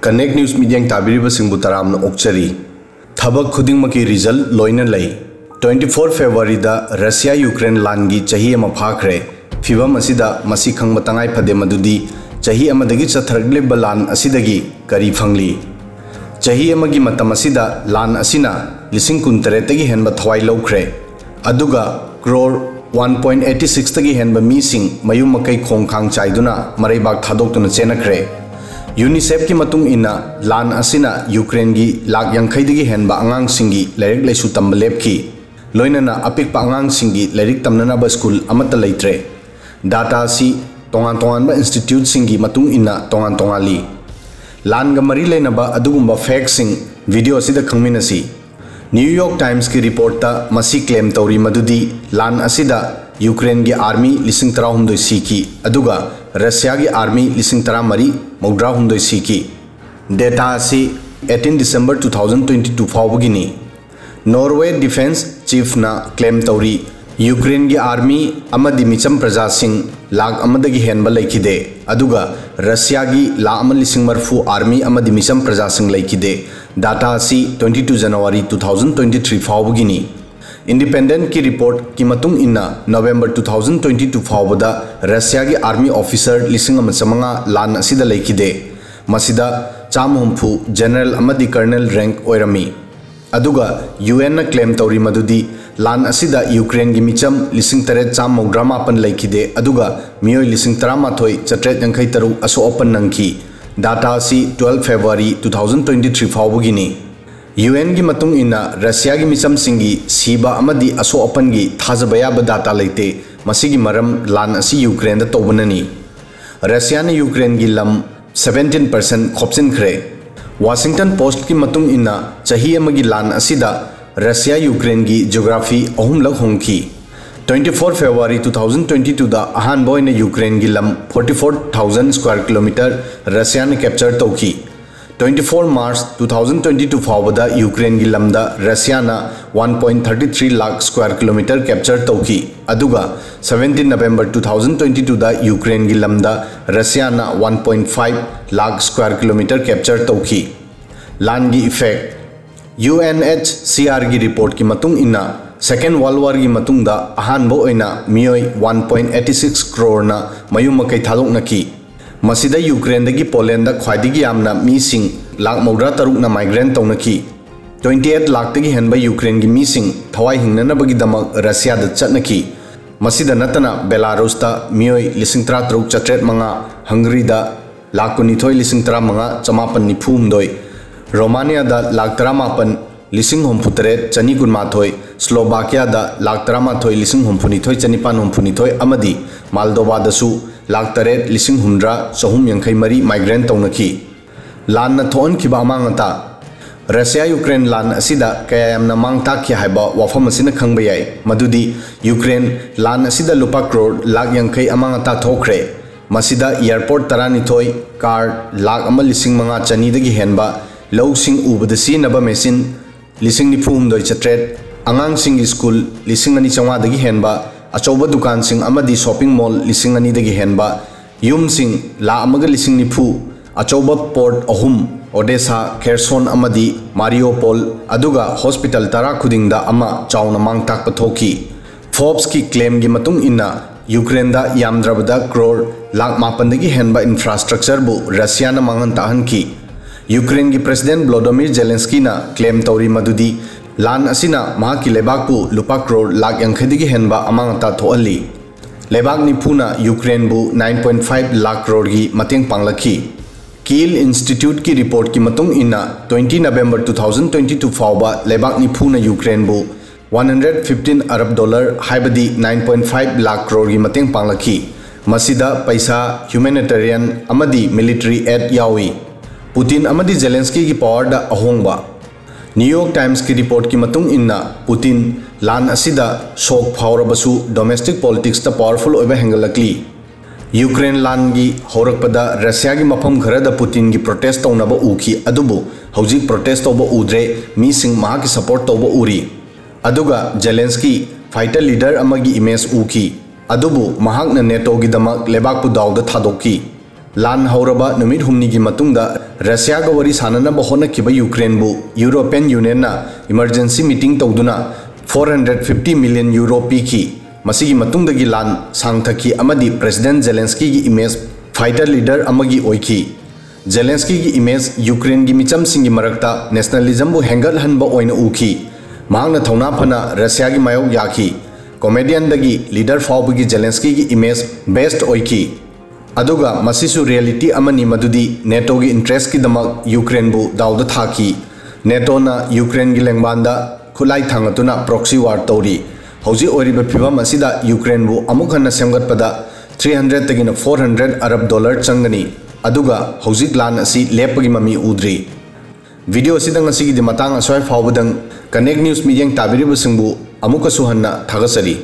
Connect news media ताबीरिबसिंगबु तरामना ओक्चरी थबक खुदिंगमकी result लोइना लई 24 February दा Russia Ukraine लानगी चाही अमा फाखरे फिबम असिदा मसी खंगबा तंगाई फदे मदुदी चाही अमदगी चथरगलिबा लान असिदगी करी फंगली चाही अमगी मतम असिदा लान असिना लिसिंग कुंतरेतगी हेनबा थवाई लौखरे अदुगा क्रोर 1.86 तगी हेनबा मीसिंग मयुम मकई खोंखांग चाइदुना मरैबाग थादोक्तुना चेनखरे यूनिसेफ की मतुंग इना लान असिना यूक्रेन की लाख यांखैदगी हेनबा आंगांग सिंगी लाइरिक लाइसु तंबा लेपखी लोइनना अपिकपा आंगांग सिंगी लाइरिक तमननाबा स्कूल अमता लैत्रे डाटा असि तोंगान तोंगानबा इंस्टीट्यूट सिंगी मतुंग इना तोंगान तोंगाली लानगा मरी लेनबा अदुगुंबा फैक्ट सिंग वीडियो असिदा खंगमिनसी न्यूयॉर्क टाइम्स की रिपोर्ट ता मसी क्लेम तौरी मदुदी लान असिदा यूक्रेन की आर्मी लिसिंग 13 सीखी अदुगा रशिया की आर्मी लिसिंग 13 सीखी डेटा असी 18 दिसंबर 2022 फावगिनी नॉर्वे डिफेंस चीफ ना क्लेम तौरी यूक्रेन की आर्मी अमदी मिचम प्रजा सिंह लाख अमदगी हेनबा लैखिदे अदुगा रशिया की लाख अम लिसिंग मरफू आर्मी अमदी मिचम प्रजा सिंह लैखिदे डाटा असी 22 जनवरी 2023 फावगिनी इंडिपेंडेंट की रिपोर्ट की मतुंग इन्ना नवंबर 2022 फावदा रशिया की आर्मी ऑफिसर लिसिंग अमा चमंगा लान असिदा लैखिदे मसिदा चामहुंफु जनरल अमदी कर्नल रैंक ओइरमी अदुगा यूएन ना क्लेम तौरी मदुदी लान असिदा यूक्रेन की मिचम लिसिंग 394 लैखिदे अदुगा मियोय लिसिंग 13 असो ओपन नंखी डाटा असी 12 फेब्रुआरी 2023 फावगिनी यूएन की मतुंग इना रशिया की मिचम सिंगी सीबा अमदी असो ओपन की थाजबा याबा डाटा लेते मसिगी मरम लान असी यूक्रेन दा तौबननी रशिया ने यूक्रेन की लम 17% खोपसिनख्रे वाशिंगटन पोस्ट की मतुंग इना चाही अमगी लान असिदा रशिया यूक्रेन की ज्योग्राफी अहुमलक होंखी 24 फेब्रुआरी 2022 दा अहानबा ओइना यूक्रेन की लम 44,000 स्क्वायर किलोमीटर रशिया ने कैप्चर तौखी 24 मार्च 2022 फावदा यूक्रेन की लमदा रशिया ना 1.33 लाख स्क्वायर किलोमीटर कैप्चर तौखी अदुगा 17 नवंबर 2022 दा यूक्रेन की लमदा रशिया ना 1.5 लाख स्क्वायर किलोमीटर कैप्चर तौखी लान की इफेक्ट UNHCR की रिपोर्ट की मतुंग इना सेकेंड वर्ल्ड वार की मतुंग दा अहानबा ओइना मियोय 1.86 करोड़ ना मयुम मकई थादोकनखी मसिदा यूक्रेन दगी पोलैंड दा ख्वाइदगी यामना मीसिंग लाख 93 ना माइग्रेंट तौनखी 28 लाख तगी हेनबा यूक्रेन की मीसिंग थवाई हिंगननबगी दमक रशिया दा चटनखी मसिदा नतना बेलारूस दा मियोय लिसिंग 33 चट्रेट मंगा हंगरी दा लाख 19 लिसिंग 35 चमापन निफुमदोय रोमानिया दा लाख 13 लिसिंग हुंफुतरेट चनी कुनमाथोय स्लोवाकिया दा लाख 13 लिसिंग हुंफुनिथोय चनिपान हुंफुनिथोय अमदी मालदोवा दसु लाख 8 लिसिंग हुंड्रा चहुम यंखै मरी माइग्रेंट तौनखी लान थोन खिबा अमांगता रशिया यूक्रेन लान असिदा कया यामना मांगताखि हाइबा वाफम असिना खंगबा याय मदुदी यूक्रेन लान असिदा लुपा करोड़ लाख यंखै अमांगता थोखरे मसिदा एयरपोर्ट 12 कार लाख 1,500 चनीदगी हेनबा लौसिंग उबदा सिनबा मेसिन लिसिंग 94 चट्रेट आंगांग सिंग स्कूल लिसिंग 2,400 दगी हेनबा अचौबा दुकान सिंग अमदी शॉपिंग मॉल लिसिंग 2 दगी हेनबा यूम सिंग ला अमगा लिसिंग 90 अचौबा पोर्ट अहुम ओडेसा खेरसोन अमदी मारियोपोल अदुगा हॉस्पिटल तरा खुदिंगदा अमा चाउना मांगताक पथोकी फोर्ब्स की क्लेम की मतुंग इना यूक्रेन दा यामद्रबदा करोड़ लाख 9 दगी हेनबा इंफ्रास्ट्रक्चर बु रशिया ना मांगन ताहनकी यूक्रेन की प्रेसिडेंट व्लादिमीर जेलेंस्की ना क्लेम तौरी मदुदी लान असिना महाकी लेबाकपु लुपा करोड़ लाख यंखैदगी हेनबा अमांगता थोअली लेबाक निफुना यूक्रेन बु 9.5 लाख करोड़ की मतेंग पांगलखी कील इंस्टीट्यूट की रिपोर्ट की मतुंग इना 20 नवंबर 2022 फावबा लेबाक निफुना यूक्रेन बु 115 अरब डॉलर हाइबदी 9.5 लाख करोड़ की मतेंग पांगलखी मसिदा पैसा ह्यूमैनिटेरियन अमदी मिलिट्री एड यावी पुतिन अमदी जेलेंस्की की पावर दा अहोंगबा न्यूयॉर्क टाइम्स की रिपोर्ट की मतुंग इन्ना पुतिन लान असिदा शोक फावरबसु डोमेस्टिक पॉलिटिक्स ता पावरफुल ओइबा हेंगलकली यूक्रेन लान की हौरकपदा रशिया की मफम खरदा पुतिन की प्रोटेस्ट तौनबा उखी अदुबु हौजिक प्रोटेस्ट तौबा उद्रे मीसिंग महा की सपोर्ट तौबा उरी अदुगा जेलेंस्की फाइटर लीडर अमगी इमेज उखी अदुबु महाकना नेटो की दमक लेबाकपु दाउदा थादोकी लान हौरबा नुमित हुमनीगी मतुंगदा रशिया का वरी साननब होनखिबा यूक्रेन बु यूरोपियन यूनियन ना इमरजेंसी मीटिंग तौदुना 450 मिलियन यूरो पीखी मसीगी मतुंगदगी लान सांगथकी अमदी प्रेसिडेंट जेलेंस्की की इमेज फाइटर लीडर अमगी ओइखी जेलेंस्की की इमेज यूक्रेन की मिचम सिंगी मरक्ता नेशनलिज्म बु हेंगल हनबा ओइना उखी मांगना थौना फना रशिया की मायोग याखी कॉमेडियन दगी लीडर फाउबगी जेलेंस्की की इमेज बेस्ट ओइखी अदुगा मसीसु रियलिटी अमनी मदुदी नेटो की इंटरेस्ट की दमक यूक्रेन बु दाउद थाकी नेटो ना यूक्रेन की लेंगबांदा खुलाई थांगतुना प्रॉक्सी वार तौरी हौजी ओरिबा फिबम असिदा यूक्रेन बु अमुक हन्ना सेमगतपदा 300 तगिना 400 अरब डॉलर चंगनी अदुगा हौजिक लान असि लेपगी ममी उद्री वीडियो असिदंग असिगी दि मतांग असोय फावबदंग कनेक्ट न्यूज़ मियंग ताबिरिबसिंगबु अमुक सुहन्ना थागसरी।